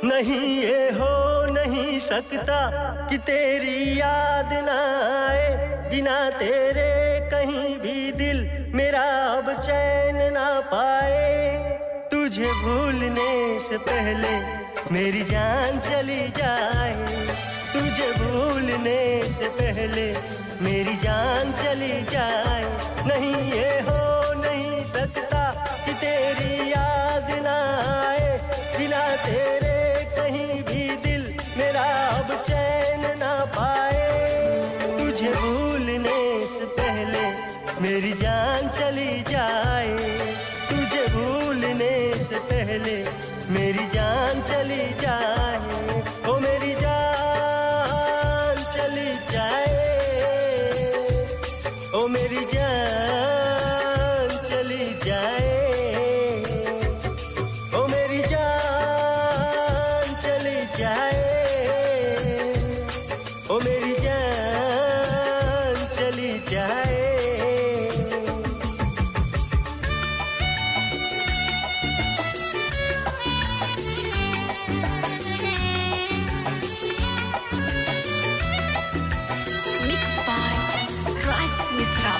नहीं ये हो नहीं सकता कि तेरी याद ना आए, बिना तेरे कहीं भी दिल मेरा अब चैन ना पाए। तुझे भूलने से पहले मेरी जान चली जाए, तुझे भूलने से पहले मेरी जान चली जाए। नहीं ये हो नहीं सकता कि तेरी याद ना आए, बिना तेरे कहीं भी दिल मेरा अब चैन ना पाए। तुझे भूलने से पहले मेरी जान चली जाए, तुझे भूलने से पहले मेरी जान चली जाए। ओ मेरी जान चली जाए, ओ मेरी जान चली जाए, ओ मेरी जान चली जाए, ओ मेरी जान चली जाए। Mixed by Raj Misra.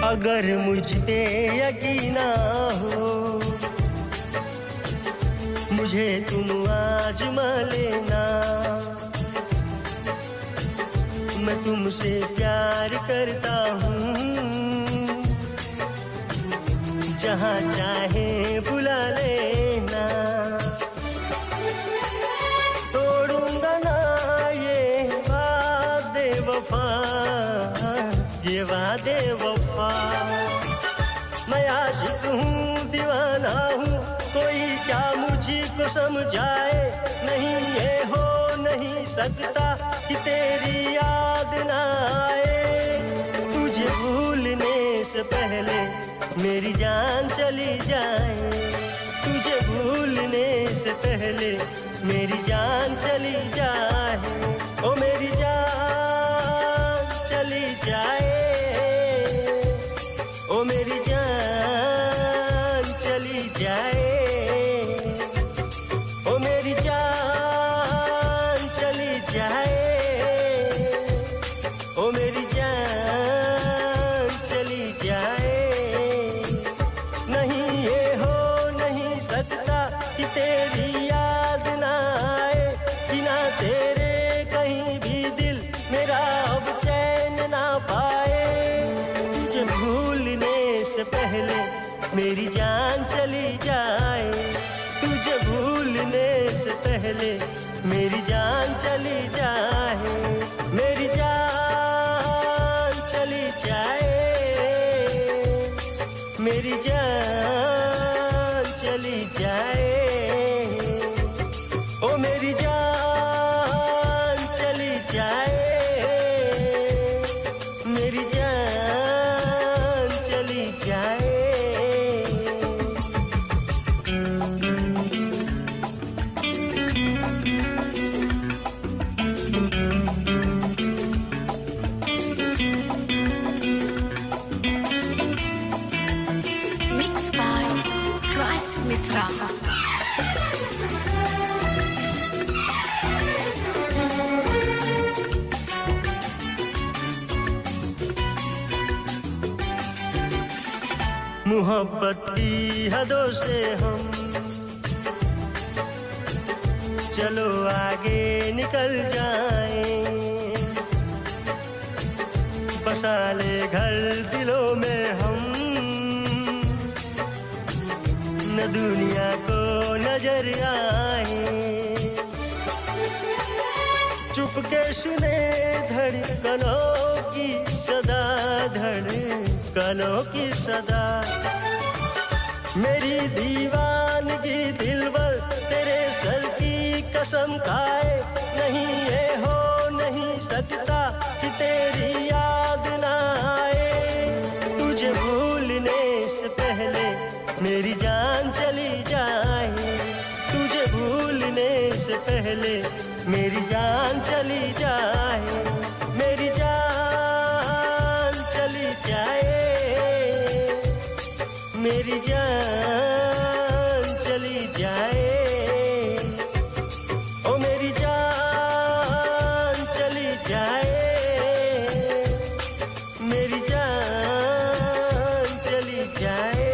अगर मुझ पे यकीन ना हो, मुझे तुम आजमा लेना। मैं तुमसे प्यार करता हूँ, जहाँ चाहे बुला लेना। तोड़ूंगा ना ये वादे वफा, ये वादे वफा। मैं आशिक हूँ दीवाना हूँ, कोई क्या मुझी को समझाए। नहीं ये हो नहीं सकता कि तेरी याद ना आए, तुझे भूलने से पहले मेरी जान चली जाए, तुझे भूलने से पहले मेरी जान चली जाए। ओ मेरी जान चली जाए, ओ मेरी जान चली जाए, ओ मेरी जान चली जाए, ओ मेरी जान चली जाए। नहीं ये हो नहीं सकता कि तेरी याद ना आए, बिना तेरे कहीं भी दिल मेरा अब चैन ना पाए। तुझे भूलने से पहले मेरी जान चली जाए, तुझे भूलने से पहले मेरी जान चली जाए। मेरी जान चली जाए, मेरी जान चली जाए, ओ मेरी जान चली जाए, मेरी जान चली जाए। Mixed by Raj Misra. मोहब्बत की हदों से हम चलो आगे निकल जाएं, बसा ले घर दिलों में हम, न दुनिया को नजर आए। चुपके सुने धड़कनों की सदा, धड़कनों की सदा। मेरी दीवानगी दिलबर तेरे सर की कसम खाए। नहीं ये हो नहीं सकता कि तेरी याद ना आए, तुझे भूलने से पहले मेरी जान चली जाए, तुझे भूलने से पहले मेरी जान चली जाए, मेरी जान चली जाए, मेरी जान चली जाए, ओ मेरी जान चली जाए, मेरी जान चली जाए।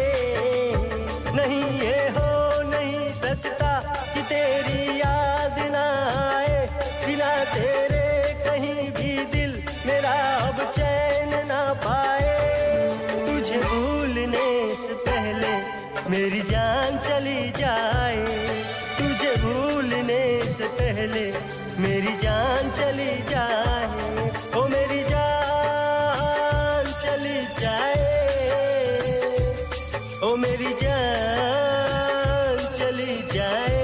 नहीं ये हो नहीं सकता कि तेरी याद ना आए, बिना तेरे कहीं भी दिल मेरा अब चैन ना पाए। तुझे भूलने से पहले मेरी जान चली जाए, तुझे भूलने से पहले मेरी जान चली जाए, ओ मेरी जान चली जाए, ओ मेरी जान चली जाए।